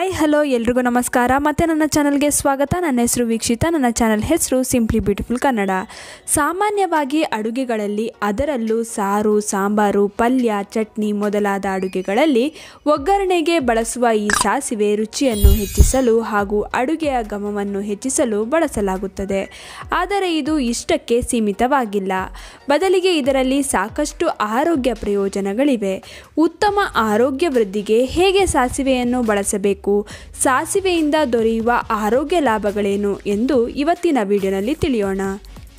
Hi hello ಎಲ್ರಿಗೂ ನಮಸ್ಕಾರ ಮತ್ತು ನನ್ನ ಚಾನಲ್ಗೆ ಸ್ವಾಗತ. ನನ್ನ ಹೆಸರು ವೀಕ್ಷಿತ. ನನ್ನ ಚಾನಲ್ ಹೆಸರು ಸಿಂಪ್ಲಿ ಬ್ಯೂಟಿಫುಲ್ ಕನ್ನಡ. ಸಾಮಾನ್ಯವಾಗಿ ಅಡುಗೆಗಳಲ್ಲಿ, ಅದರಲ್ಲೂ ಸಾರು, ಸಾಂಬಾರು, ಪಲ್ಯ, ಚಟ್ನಿ ಮೊದಲಾದ ಅಡುಗೆಗಳಲ್ಲಿ ಒಗ್ಗರಣೆಗೆ ಬಳಸುವ ಈ ಸಾಸಿವೆ ರುಚಿಯನ್ನು ಹೆಚ್ಚಿಸಲು ಹಾಗೂ ಅಡುಗೆಯ ಘಮವನ್ನು ಹೆಚ್ಚಿಸಲು ಬಳಸಲಾಗುತ್ತದೆ. ಆದರೆ ಇದು ಇಷ್ಟಕ್ಕೆ ಸೀಮಿತವಾಗಿಲ್ಲ. ಬದಲಿಗೆ ಇದರಲ್ಲಿ ಸಾಕಷ್ಟು ಆರೋಗ್ಯ ಪ್ರಯೋಜನಗಳಿವೆ. ಉತ್ತಮ ಆರೋಗ್ಯ ವೃದ್ಧಿಗೆ ಹೇಗೆ ಸಾಸಿವೆಯನ್ನು ಬಳಸಬೇಕು, ಸಾಸಿವೆಯಿಂದ ದೊರೆಯುವ ಆರೋಗ್ಯ ಲಾಭಗಳೇನು ಎಂದು ಇವತ್ತಿನ ವಿಡಿಯೋನಲ್ಲಿ ತಿಳಿಯೋಣ.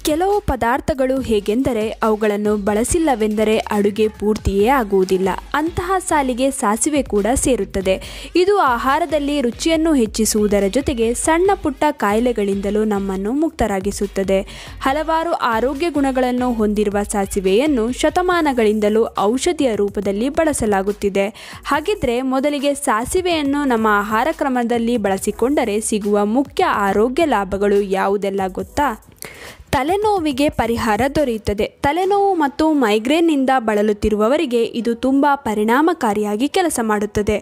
ಕೆಲವು ಪದಾರ್ಥಗಳು ಹೇಗೆಂದರೆ ಅವುಗಳನ್ನು ಬಳಸಿಲ್ಲವೆಂದರೆ ಅಡುಗೆ ಪೂರ್ತಿಯೇ ಆಗುವುದಿಲ್ಲ. ಅಂತಹ ಸಾಲಿಗೆ ಸಾಸಿವೆ ಕೂಡ ಸೇರುತ್ತದೆ. ಇದು ಆಹಾರದಲ್ಲಿ ರುಚಿಯನ್ನು ಹೆಚ್ಚಿಸುವುದರ ಜೊತೆಗೆ ಸಣ್ಣ ಪುಟ್ಟ ಕಾಯಿಲೆಗಳಿಂದಲೂ ನಮ್ಮನ್ನು ಮುಕ್ತರಾಗಿಸುತ್ತದೆ. ಹಲವಾರು ಆರೋಗ್ಯ ಗುಣಗಳನ್ನು ಹೊಂದಿರುವ ಸಾಸಿವೆಯನ್ನು ಶತಮಾನಗಳಿಂದಲೂ ಔಷಧಿಯ ರೂಪದಲ್ಲಿ ಬಳಸಲಾಗುತ್ತಿದೆ. ಹಾಗಿದ್ರೆ ಮೊದಲಿಗೆ ಸಾಸಿವೆಯನ್ನು ನಮ್ಮ ಆಹಾರ ಕ್ರಮದಲ್ಲಿ ಬಳಸಿಕೊಂಡರೆ ಸಿಗುವ ಮುಖ್ಯ ಆರೋಗ್ಯ ಲಾಭಗಳು ಯಾವುದೆಲ್ಲ ಗೊತ್ತಾ? ತಲೆನೋವಿಗೆ ಪರಿಹಾರ ದೊರೆಯುತ್ತದೆ. ತಲೆನೋವು ಮತ್ತು ಮೈಗ್ರೇನ್ನಿಂದ ಬಳಲುತ್ತಿರುವವರಿಗೆ ಇದು ತುಂಬ ಪರಿಣಾಮಕಾರಿಯಾಗಿ ಕೆಲಸ ಮಾಡುತ್ತದೆ.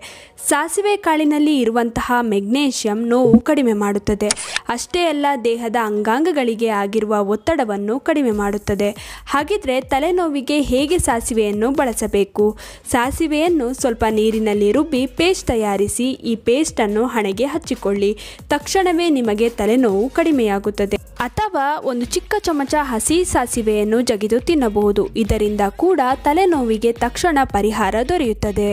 ಸಾಸಿವೆ ಕಾಳಿನಲ್ಲಿ ಇರುವಂತಹ ಮೆಗ್ನೇಷಿಯಂ ನೋವು ಕಡಿಮೆ ಮಾಡುತ್ತದೆ. ಅಷ್ಟೇ ಅಲ್ಲ, ದೇಹದ ಅಂಗಾಂಗಗಳಿಗೆ ಆಗಿರುವ ಒತ್ತಡವನ್ನು ಕಡಿಮೆ ಮಾಡುತ್ತದೆ. ಹಾಗಿದ್ರೆ ತಲೆನೋವಿಗೆ ಹೇಗೆ ಸಾಸಿವೆಯನ್ನು ಬಳಸಬೇಕು? ಸಾಸಿವೆಯನ್ನು ಸ್ವಲ್ಪ ನೀರಿನಲ್ಲಿ ರುಬ್ಬಿ ಪೇಸ್ಟ್ ತಯಾರಿಸಿ ಈ ಪೇಸ್ಟನ್ನು ಹಣೆಗೆ ಹಚ್ಚಿಕೊಳ್ಳಿ. ತಕ್ಷಣವೇ ನಿಮಗೆ ತಲೆನೋವು ಕಡಿಮೆಯಾಗುತ್ತದೆ. ಅಥವಾ ಒಂದು ಚಿಕ್ಕ ಚಮಚ ಹಸಿ ಸಾಸಿವೆಯನ್ನು ಜಗಿದು ತಿನ್ನಬಹುದು. ಇದರಿಂದ ಕೂಡ ತಲೆನೋವಿಗೆ ತಕ್ಷಣ ಪರಿಹಾರ ದೊರೆಯುತ್ತದೆ.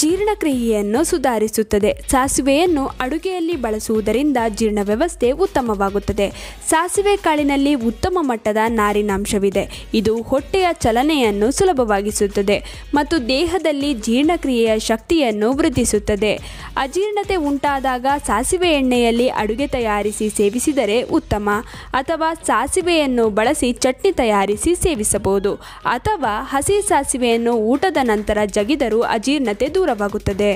ಜೀರ್ಣಕ್ರಿಯೆಯನ್ನು ಸುಧಾರಿಸುತ್ತದೆ. ಸಾಸಿವೆಯನ್ನು ಅಡುಗೆಯಲ್ಲಿ ಬಳಸುವುದರಿಂದ ಜೀರ್ಣ ವ್ಯವಸ್ಥೆ ಉತ್ತಮವಾಗುತ್ತದೆ. ಸಾಸಿವೆ ಕಾಳಿನಲ್ಲಿ ಉತ್ತಮ ಮಟ್ಟದ ನಾರಿನಾಂಶವಿದೆ. ಇದು ಹೊಟ್ಟೆಯ ಚಲನೆಯನ್ನು ಸುಲಭವಾಗಿಸುತ್ತದೆ ಮತ್ತು ದೇಹದಲ್ಲಿ ಜೀರ್ಣಕ್ರಿಯೆಯ ಶಕ್ತಿಯನ್ನು ವೃದ್ಧಿಸುತ್ತದೆ. ಅಜೀರ್ಣತೆ ಉಂಟಾದಾಗ ಸಾಸಿವೆ ಎಣ್ಣೆಯಲ್ಲಿ ಅಡುಗೆ ತಯಾರಿಸಿ ಸೇವಿಸಿದರೆ ಉತ್ತಮ. ಅಥವಾ ಸಾಸಿವೆಯನ್ನು ಬಳಸಿ ಚಟ್ನಿ ತಯಾರಿಸಿ ಸೇವಿಸಬಹುದು. ಅಥವಾ ಹಸಿ ಸಾಸಿವೆಯನ್ನು ಊಟದ ನಂತರ ಜಗಿದರೂ ಅಜೀರ್ಣತೆ ದೂರವಾಗುತ್ತದೆ.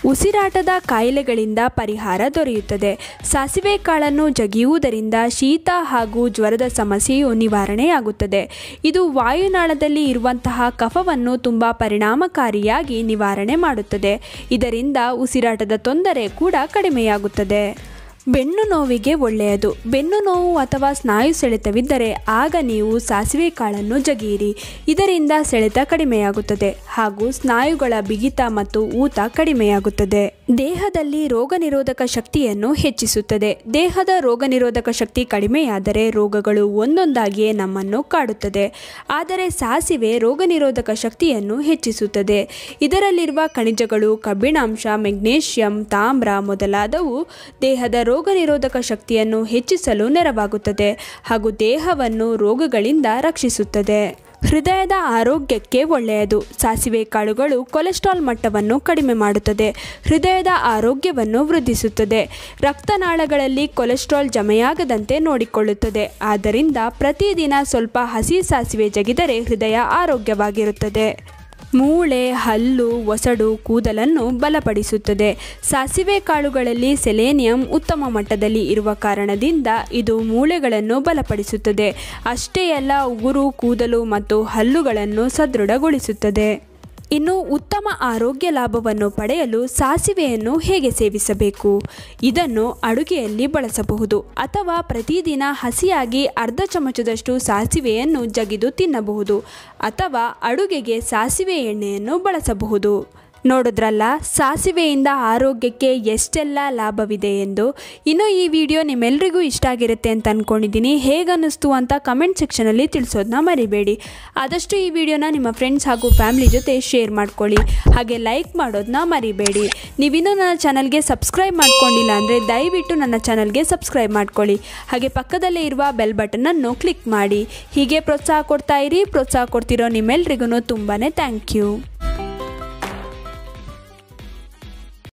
ಉಸಿರಾಟದ ಕಾಯಿಲೆಗಳಿಂದ ಪರಿಹಾರ ದೊರೆಯುತ್ತದೆ. ಸಾಸಿವೆ ಕಾಳನ್ನು ಜಗಿಯುವುದರಿಂದ ಶೀತ ಹಾಗೂ ಜ್ವರದ ಸಮಸ್ಯೆಯು ನಿವಾರಣೆಯಾಗುತ್ತದೆ. ಇದು ವಾಯುನಾಳದಲ್ಲಿ ಇರುವಂತಹ ಕಫವನ್ನು ತುಂಬ ಪರಿಣಾಮಕಾರಿಯಾಗಿ ನಿವಾರಣೆ ಮಾಡುತ್ತದೆ. ಇದರಿಂದ ಉಸಿರಾಟದ ತೊಂದರೆ ಕೂಡ ಕಡಿಮೆಯಾಗುತ್ತದೆ. ಬೆನ್ನು ನೋವಿಗೆ ಒಳ್ಳೆಯದು. ಬೆನ್ನು ನೋವು ಅಥವಾ ಸ್ನಾಯು ಸೆಳೆತವಿದ್ದರೆ ಆಗ ನೀವು ಸಾಸಿವೆ ಕಾಳನ್ನು ಜಗಿಯಿರಿ. ಇದರಿಂದ ಸೆಳೆತ ಕಡಿಮೆಯಾಗುತ್ತದೆ ಹಾಗೂ ಸ್ನಾಯುಗಳ ಬಿಗಿತ ಮತ್ತು ಊತ ಕಡಿಮೆಯಾಗುತ್ತದೆ. ದೇಹದಲ್ಲಿ ರೋಗ ನಿರೋಧಕ ಶಕ್ತಿಯನ್ನು ಹೆಚ್ಚಿಸುತ್ತದೆ. ದೇಹದ ರೋಗ ನಿರೋಧಕ ಶಕ್ತಿ ಕಡಿಮೆಯಾದರೆ ರೋಗಗಳು ಒಂದೊಂದಾಗಿಯೇ ನಮ್ಮನ್ನು ಕಾಡುತ್ತದೆ. ಆದರೆ ಸಾಸಿವೆ ರೋಗ ನಿರೋಧಕ ಶಕ್ತಿಯನ್ನು ಹೆಚ್ಚಿಸುತ್ತದೆ. ಇದರಲ್ಲಿರುವ ಖನಿಜಗಳು, ಕಬ್ಬಿಣಾಂಶ, ಮೆಗ್ನೇಷಿಯಂ, ತಾಮ್ರ ಮೊದಲಾದವು ದೇಹದ ರೋಗ ನಿರೋಧಕ ಶಕ್ತಿಯನ್ನು ಹೆಚ್ಚಿಸಲು ನೆರವಾಗುತ್ತದೆ ಹಾಗೂ ದೇಹವನ್ನು ರೋಗಗಳಿಂದ ರಕ್ಷಿಸುತ್ತದೆ. ಹೃದಯದ ಆರೋಗ್ಯಕ್ಕೆ ಒಳ್ಳೆಯದು. ಸಾಸಿವೆ ಕಾಳುಗಳು ಕೊಲೆಸ್ಟ್ರಾಲ್ ಮಟ್ಟವನ್ನು ಕಡಿಮೆ ಮಾಡುತ್ತದೆ. ಹೃದಯದ ಆರೋಗ್ಯವನ್ನು ವೃದ್ಧಿಸುತ್ತದೆ. ರಕ್ತನಾಳಗಳಲ್ಲಿ ಕೊಲೆಸ್ಟ್ರಾಲ್ ಜಮೆಯಾಗದಂತೆ ನೋಡಿಕೊಳ್ಳುತ್ತದೆ. ಆದ್ದರಿಂದ ಪ್ರತಿದಿನ ಸ್ವಲ್ಪ ಹಸಿ ಸಾಸಿವೆ ಜಗಿದರೆ ಹೃದಯ ಆರೋಗ್ಯವಾಗಿರುತ್ತದೆ. ಮೂಳೆ, ಹಲ್ಲು, ಒಸಡು, ಕೂದಲನ್ನು ಬಲಪಡಿಸುತ್ತದೆ. ಸಾಸಿವೆ ಕಾಳುಗಳಲ್ಲಿ ಸೆಲೆನಿಯಂ ಉತ್ತಮ ಮಟ್ಟದಲ್ಲಿ ಇರುವ ಕಾರಣದಿಂದ ಇದು ಮೂಳೆಗಳನ್ನು ಬಲಪಡಿಸುತ್ತದೆ. ಅಷ್ಟೇ ಅಲ್ಲ, ಉಗುರು, ಕೂದಲು ಮತ್ತು ಹಲ್ಲುಗಳನ್ನು ಸದೃಢಗೊಳಿಸುತ್ತದೆ. ಇನ್ನು ಉತ್ತಮ ಆರೋಗ್ಯ ಲಾಭವನ್ನು ಪಡೆಯಲು ಸಾಸಿವೆಯನ್ನು ಹೇಗೆ ಸೇವಿಸಬೇಕು? ಇದನ್ನು ಅಡುಗೆಯಲ್ಲಿ ಬಳಸಬಹುದು ಅಥವಾ ಪ್ರತಿದಿನ ಹಸಿಯಾಗಿ ಅರ್ಧ ಚಮಚದಷ್ಟು ಸಾಸಿವೆಯನ್ನು ಜಗಿದು ತಿನ್ನಬಹುದು. ಅಥವಾ ಅಡುಗೆಗೆ ಸಾಸಿವೆ ಎಣ್ಣೆಯನ್ನು ಬಳಸಬಹುದು. ನೋಡಿದ್ರಲ್ಲ, ಸಾಸಿವೆಯಿಂದ ಆರೋಗ್ಯಕ್ಕೆ ಎಷ್ಟೆಲ್ಲ ಲಾಭವಿದೆ ಎಂದು. ಇನ್ನು ಈ ವಿಡಿಯೋ ನಿಮ್ಮೆಲ್ಲರಿಗೂ ಇಷ್ಟ ಆಗಿರುತ್ತೆ ಅಂತ ಅಂದ್ಕೊಂಡಿದ್ದೀನಿ. ಹೇಗನ್ನಿಸ್ತು ಅಂತ ಕಮೆಂಟ್ ಸೆಕ್ಷನಲ್ಲಿ ತಿಳಿಸೋದನ್ನ ಮರಿಬೇಡಿ. ಆದಷ್ಟು ಈ ವಿಡಿಯೋನ ನಿಮ್ಮ ಫ್ರೆಂಡ್ಸ್ ಹಾಗೂ ಫ್ಯಾಮಿಲಿ ಜೊತೆ ಶೇರ್ ಮಾಡ್ಕೊಳ್ಳಿ. ಹಾಗೆ ಲೈಕ್ ಮಾಡೋದನ್ನ ಮರಿಬೇಡಿ. ನೀವಿನ್ನೂ ನನ್ನ ಚಾನಲ್ಗೆ ಸಬ್ಸ್ಕ್ರೈಬ್ ಮಾಡ್ಕೊಂಡಿಲ್ಲ ಅಂದರೆ ದಯವಿಟ್ಟು ನನ್ನ ಚಾನಲ್ಗೆ ಸಬ್ಸ್ಕ್ರೈಬ್ ಮಾಡ್ಕೊಳ್ಳಿ. ಹಾಗೆ ಪಕ್ಕದಲ್ಲೇ ಇರುವ ಬೆಲ್ ಬಟನನ್ನು ಕ್ಲಿಕ್ ಮಾಡಿ. ಹೀಗೆ ಪ್ರೋತ್ಸಾಹ ಕೊಡ್ತಾ ಇರಿ. ಪ್ರೋತ್ಸಾಹ ಕೊಡ್ತಿರೋ ನಿಮ್ಮೆಲ್ರಿಗೂ ತುಂಬಾ ಥ್ಯಾಂಕ್ ಯು.